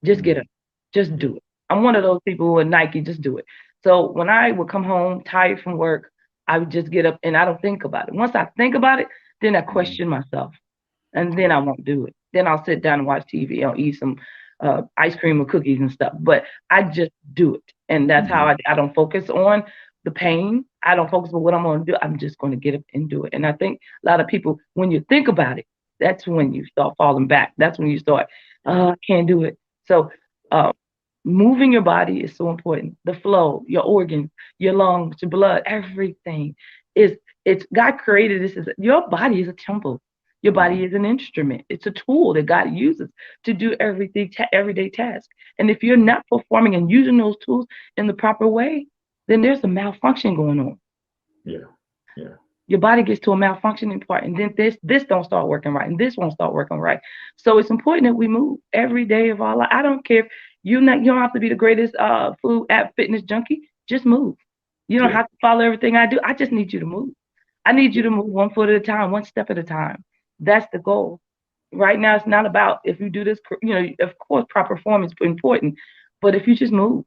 Just get up. Just do it. I'm one of those people who are Nike, just do it. So when I would come home tired from work, I would just get up and I don't think about it. Once I think about it, then I question myself, and then I won't do it. Then I'll sit down and watch TV. I'll eat some ice cream or cookies and stuff, but I just do it. And that's how I don't focus on the pain. I don't focus on what I'm going to do. I'm just going to get up and do it. And I think a lot of people, when you think about it, that's when you start falling back. That's when you start, I can't do it. So moving your body is so important. The flow, your organs, your lungs, your blood, everything it's God created this. Your body is a temple. Your body is an instrument. It's a tool that God uses to do everyday tasks. And if you're not performing and using those tools in the proper way, then there's a malfunction going on. Your body gets to a malfunctioning part, and then this don't start working right, and this won't start working right. So it's important that we move every day of our life. I don't care if you don't have to be the greatest food app fitness junkie. Just move. You don't have to follow everything I do. I just need you to move. I need you to move one foot at a time, one step at a time. That's the goal. Right now, it's not about if you do this, of course, proper form is important, but if you just move,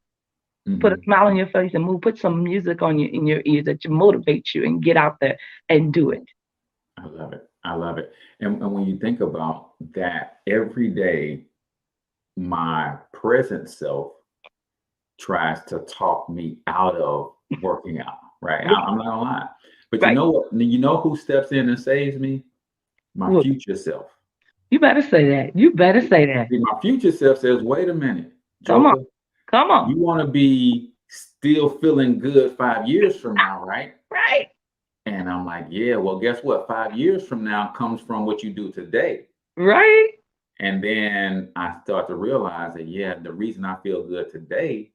put a smile on your face and move, put some music in your ears that motivate you, and get out there and do it. I love it. I love it. And when you think about that, every day, my present self tries to talk me out of working out, right? I'm not gonna lie. But you know what? You know who steps in and saves me? My future self. You better say that. You better say that. See, my future self says, wait a minute, Joker, come on. You want to be still feeling good 5 years from now, right? Right. And I'm like, yeah, well, guess what? 5 years from now comes from what you do today. Right. And then I start to realize that, the reason I feel good today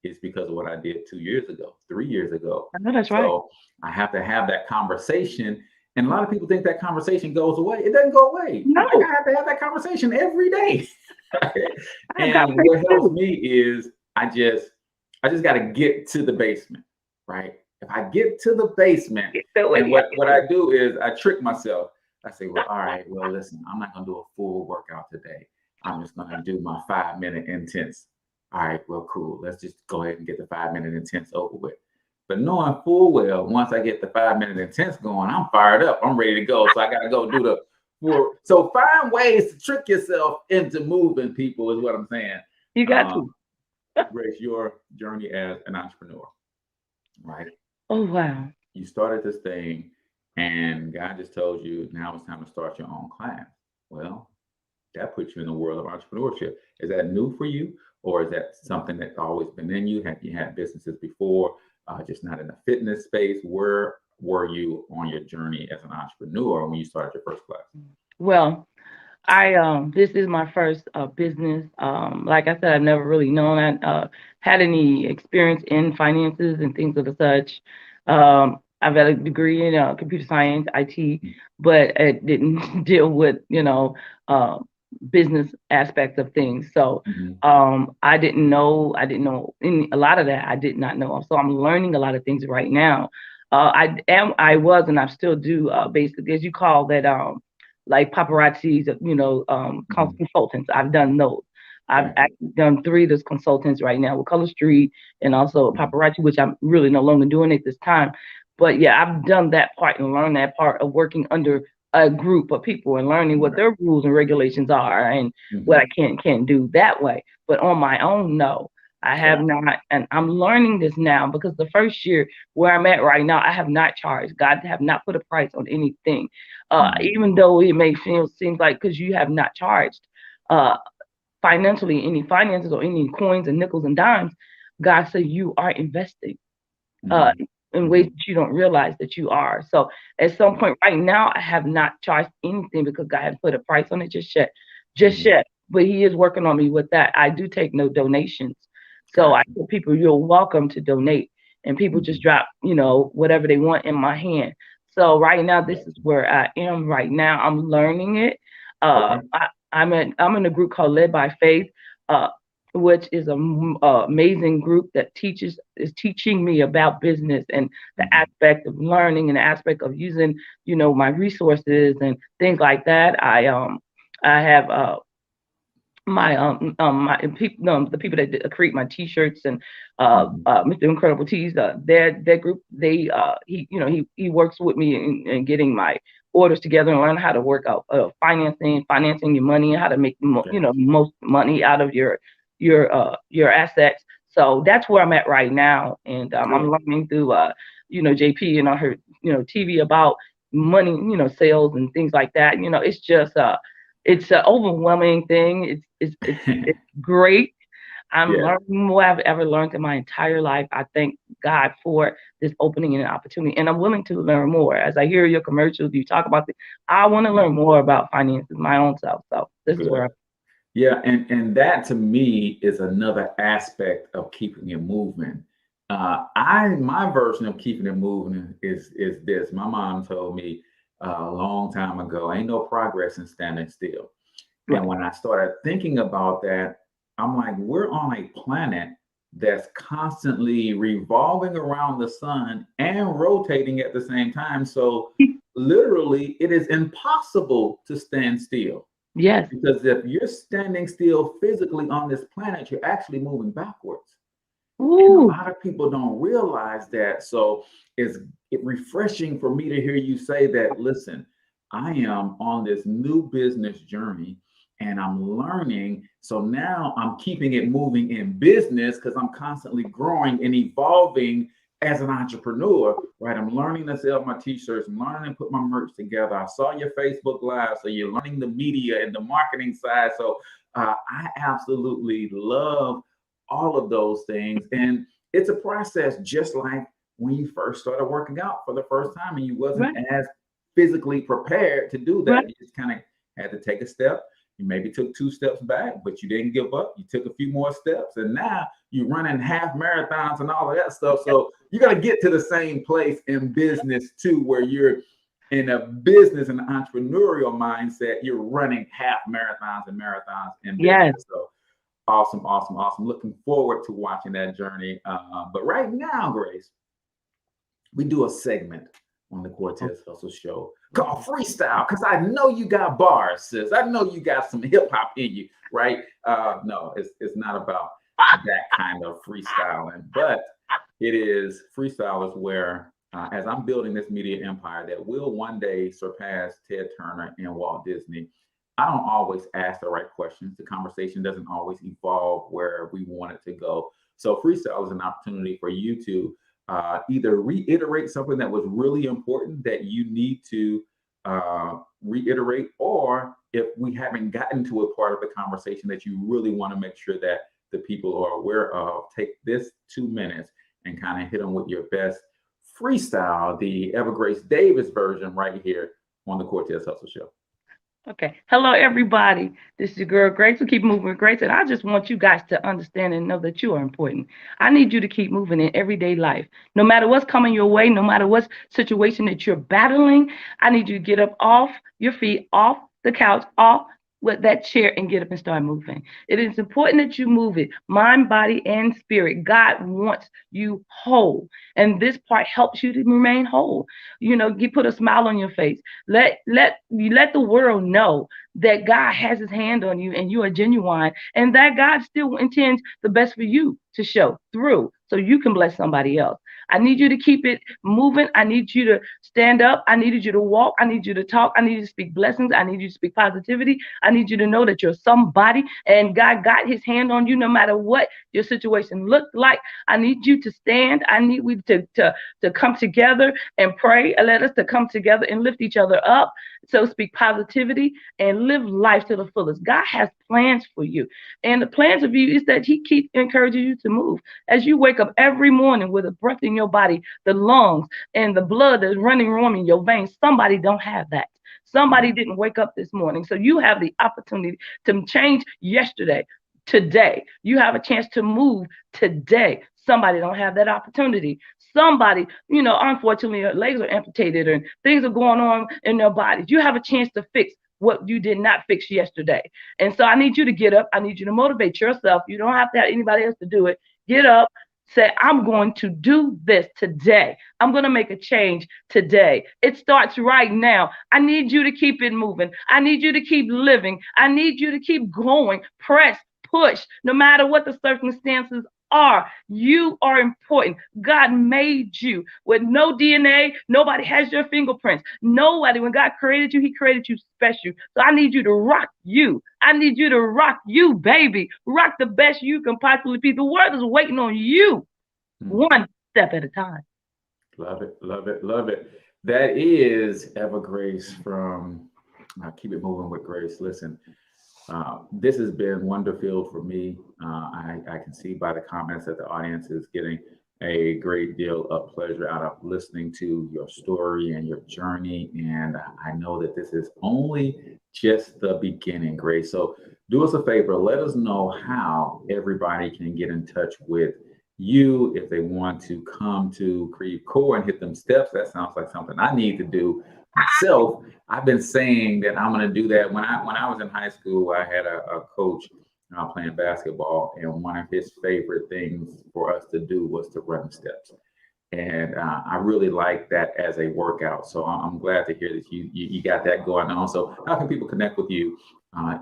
is because of what I did 2 years ago, 3 years ago. I know that's right. So I have to have that conversation. And a lot of people think that conversation goes away. It doesn't go away. No. I have to have that conversation every day. And what helps me is I just got to get to the basement, right? If I get to the basement, and what I do is I trick myself. I say, well, all right, well, listen, I'm not going to do a full workout today. I'm just going to do my 5-minute intense. All right, well, cool. Let's just go ahead and get the 5-minute intense over with. But knowing full well, once I get the 5-minute intense going, I'm fired up. I'm ready to go. So I got to go do the 4. So find ways to trick yourself into moving, people, is what I'm saying. You got to. Grace, your journey as an entrepreneur, right? Oh, wow. You started this thing, and God just told you, now it's time to start your own class. Well, that puts you in the world of entrepreneurship. Is that new for you, or is that something that's always been in you? Have you had businesses before? Just not in the fitness space? Where were you on your journey as an entrepreneur when you started your first class? Well, this is my first business. Like I said, I've never really known had any experience in finances and things of the such. I've got a degree in computer science, IT, but it didn't deal with, uh, business aspects of things. So Mhm. I didn't know a lot of that. I did not know. So I'm learning a lot of things right now. I was, and I still do, basically, as you call that, like paparazzis, Mhm. consultants. I've done those. I've Okay. actually done 3 of those consultants right now with Color Street and also Mhm. paparazzi, which I'm really no longer doing at this time. But yeah, I've done that part and learned that part of working under a group of people and learning what Right. their rules and regulations are and what I Mhm. can't do that way. But on my own, no, I have Okay. not, and I'm learning this now because the first year where I'm at right now, I have not charged. God have not put a price on anything, Mhm. even though it may seems like because you have not charged uh, financially any finances or any coins and nickels and dimes. God said you are investing uh, Mhm. in ways Mhm. that you don't realize that you are. So at some point right now, I have not charged anything because God hasn't put a price on it just Mhm. yet. But He is working on me with that. I do take no donations. So I Gotcha. tell people you're welcome to donate. And people just Mhm. drop, whatever they want in my hand. So right now, this is Gotcha. where I am right now. I'm learning it. Okay. I'm in a group called Led by Faith. Uh, which is amazing group that is teaching me about business and the Mhm. aspect of learning and the aspect of using my resources and things like that. I have my people the people that create my t-shirts and Mhm. Mr. Incredible Tees, their group, they he works with me in getting my orders together and learn how to work out financing your money and how to make Gotcha. most money out of your assets. So that's where I'm at right now, and I'm Good. learning through JP and I heard TV about money, sales and things like that. It's just it's an overwhelming thing. It's great. I'm Yeah. learning more I've ever learned in my entire life. I thank God for this opening and opportunity, and I'm willing to learn more. As I hear your commercials, you talk about this. I want to learn more about finances, my own self. So this is where Good. Yeah, and that to me is another aspect of keeping it moving. I my version of keeping it moving is this. My mom told me a long time ago, "Ain't no progress in standing still." I'm And when I started thinking about that, I'm like, we're on a planet that's constantly revolving around the sun and rotating at the same time. So right. literally, it is impossible to stand still. Yes. Because if you're standing still physically on this planet, you're actually moving backwards. And a Ooh. lot of people don't realize that. So it's refreshing for me to hear you say that, listen, I am on this new business journey and I'm learning. So now I'm keeping it moving in business because I'm constantly growing and evolving as an entrepreneur, right? I'm learning to sell my t-shirts, I'm learning to put my merch together. I saw your Facebook Live. So you're learning the media and the marketing side. So I absolutely love all of those things. And it's a process, just like when you first started working out for the first time and you wasn't Right. as physically prepared to do Right. that. You just kind of had to take a step. You maybe took 2 steps back, but you didn't give up. You took a few more steps, and now you're running half marathons and all of that stuff. So you got to get to the same place in business too, where you're in a business and entrepreneurial mindset. You're running half marathons and marathons in Yes. business. So awesome, awesome, awesome. Looking forward to watching that journey. But right now, Grace, we do a segment on the Cortez Hustle Show called Freestyle because I know you got bars, sis. I know you got some hip hop in you, right? No, it's not about that kind of freestyling, but it is freestyle is where, as I'm building this media empire that will one day surpass Ted Turner and Walt Disney, I don't always ask the right questions. The conversation doesn't always evolve where we want it to go. So freestyle is an opportunity for you to either reiterate something that was really important that you need to reiterate, or if we haven't gotten to a part of the conversation that you really want to make sure that the people are aware of, take this 2 minutes and kind of hit them with your best freestyle, the Evergrace Davis version right here on the Cortez Hustle Show. Okay. Hello, everybody. This is your girl, Grace, who keep moving with Grace. And I just want you guys to understand and know that you are important. I need you to keep moving in everyday life. No matter what's coming your way, no matter what situation that you're battling, I need you to get up off your feet, off the couch, off with that chair and get up and start moving. It is important that you move it, mind, body, and spirit. God wants you whole. And this part helps you to remain whole. You put a smile on your face. Let the world know that God has his hand on you and you are genuine and that God still intends the best for you to show through so you can bless somebody else. I need you to keep it moving. I need you to stand up. I needed you to walk. I need you to talk. I need you to speak blessings. I need you to speak positivity. I need you to know that you're somebody and God got his hand on you no matter what your situation looked like. I need you to stand. I need we to come together and pray and let us to come together and lift each other up. So speak positivity and live life to the fullest. God has plans for you. And the plans of you is that he keeps encouraging you to move. As you wake up every morning with a breath in your body, the lungs and the blood that's running warm in your veins, somebody don't have that. Somebody didn't wake up this morning. So you have the opportunity to change yesterday. Today, you have a chance to move today. Somebody don't have that opportunity. Somebody, unfortunately, their legs are amputated and things are going on in their bodies. You have a chance to fix what you did not fix yesterday. And so I need you to get up. I need you to motivate yourself. You don't have to have anybody else to do it. Get up. Say, I'm going to do this today. I'm going to make a change today. It starts right now. I need you to keep it moving. I need you to keep living. I need you to keep going. Press, push, no matter what the circumstances are. You are important. God made you with no DNA. Nobody has your fingerprints. Nobody. When God created you, he created you special. So I need you to rock you. I need you to rock you, baby. Rock the best you can possibly be. The world is waiting on you. One step at a time. Love it, love it, love it. That is Evergrace from Keep It Moving with Grace. Listen, this has been wonder-filled for me. I can see by the comments that the audience is getting a great deal of pleasure out of listening to your story and your journey. And I know that this is only just the beginning, Grace. So do us a favor, let us know how everybody can get in touch with you if they want to come to Creed Core and hit them steps. That sounds like something I need to do myself. I've been saying that I'm going to do that. When I was in high school, I had a coach playing basketball, and one of his favorite things for us to do was to run steps. And I really like that as a workout. So I'm glad to hear that you got that going on. So how can people connect with you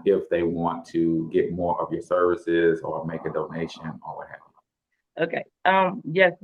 if they want to get more of your services or make a donation or what have you? Okay. Yes.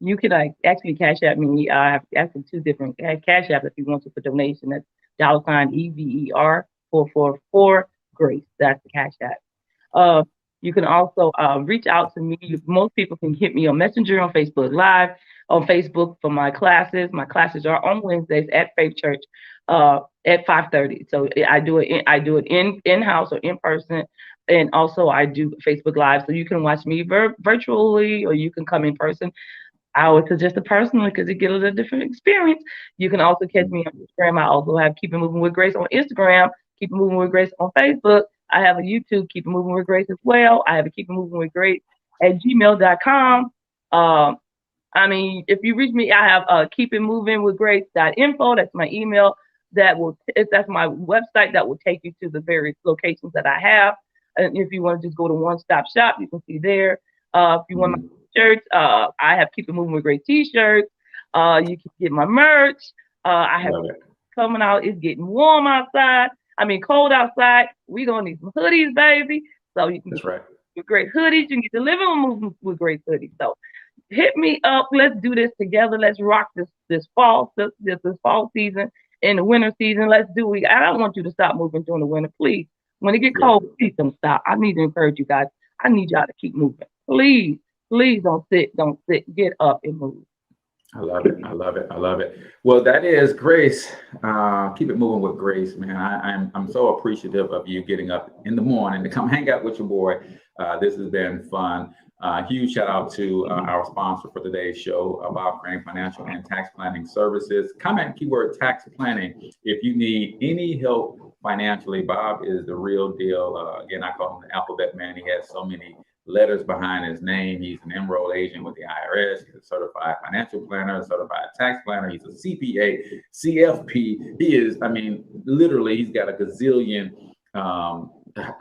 You can actually cash out me. I have actually two different cash apps if you want to for donation. That's $EVER 444 Grace. That's the cash app. You can also reach out to me. Most people can hit me on Messenger, on Facebook Live, on Facebook for my classes. My classes are on Wednesdays at Faith Church at 5:30. So I do it in-house or in person. And also I do Facebook Live. So you can watch me virtually or you can come in person. I would suggest it personally because it gives a different experience. You can also catch me on Instagram. I also have Keep It Moving with Grace on Instagram, Keep It Moving with Grace on Facebook. I have a YouTube, Keep It Moving with Grace as well. I have a Keep It Moving with Grace at gmail.com. If you reach me, I have Keep It Moving with Grace.info. That's my email. That's my website that will take you to the various locations that I have. And if you want to just go to One Stop Shop, you can see there. If you want my shirts, I have Keep It Moving with Grace t-shirts. You can get my merch. I have coming out. It's getting warm outside. Cold outside. We're going to need some hoodies, baby. So you can get great hoodies. You can get the living room with great hoodies. So hit me up. Let's do this together. Let's rock this fall season and the winter season. Let's do it. I don't want you to stop moving during the winter, please. When it get cold, please don't stop. I need to encourage you guys. I need y'all to keep moving. Please don't sit. Get up and move. I love it. Well, that is Grace. Keep It Moving with Grace, man. I'm so appreciative of you getting up in the morning to come hang out with your boy. This has been fun. Huge shout out to our sponsor for today's show, Bob Crane Financial and Tax Planning Services. Comment keyword tax planning if you need any help financially. Bob is the real deal. Again, I call him the alphabet man. He has so many letters behind his name. He's an enrolled agent with the IRS. He's a certified financial planner, a certified tax planner. He's a CPA, CFP. He is, I mean, literally, he's got a gazillion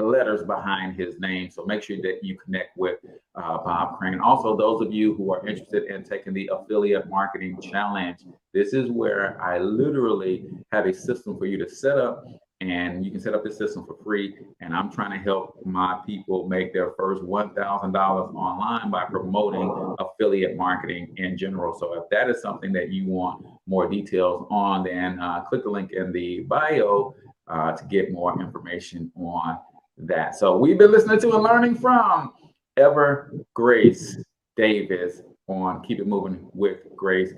letters behind his name. So make sure that you connect with Bob Crane. Also, those of you who are interested in taking the affiliate marketing challenge, this is where I literally have a system for you to set up, and you can set up this system for free. And I'm trying to help my people make their first $1,000 online by promoting affiliate marketing in general. So if that is something that you want more details on, then click the link in the bio to get more information on that. So we've been listening to and learning from Evergrace Davis on Keep It Moving with Grace.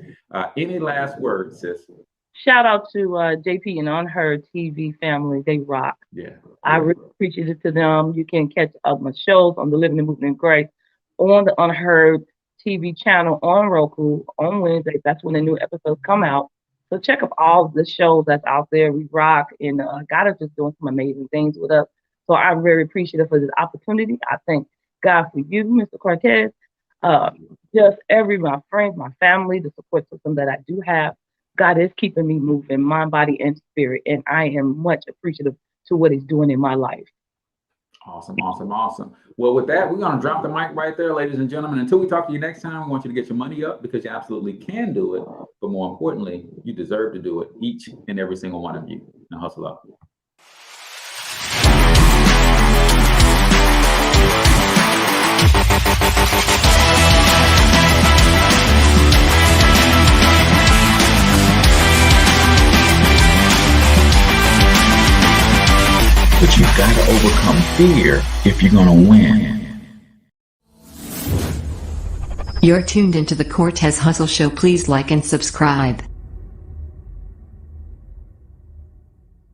Any last words, sis? Shout out to JP and Unheard TV family. They rock. Yeah. I really appreciate it to them. You can catch up my shows on the Living and Moving in Grace on the Unheard TV channel on Roku on Wednesday. That's when the new episodes come out. So check up all the shows that's out there. We rock, and God is just doing some amazing things with us. So I'm very appreciative for this opportunity. I thank God for you, Mr. Cortez, just my friends, my family, the support system that I do have. God is keeping me moving, mind, body, and spirit, and I am much appreciative to what He's doing in my life. Awesome, awesome, awesome. Well, with that, we're going to drop the mic right there, ladies and gentlemen. Until we talk to you next time, we want you to get your money up, because you absolutely can do it. But more importantly, you deserve to do it, each and every single one of you. Now hustle up. But you've got to overcome fear if you're going to win. You're tuned into the Cortez Hustle Show. Please like and subscribe.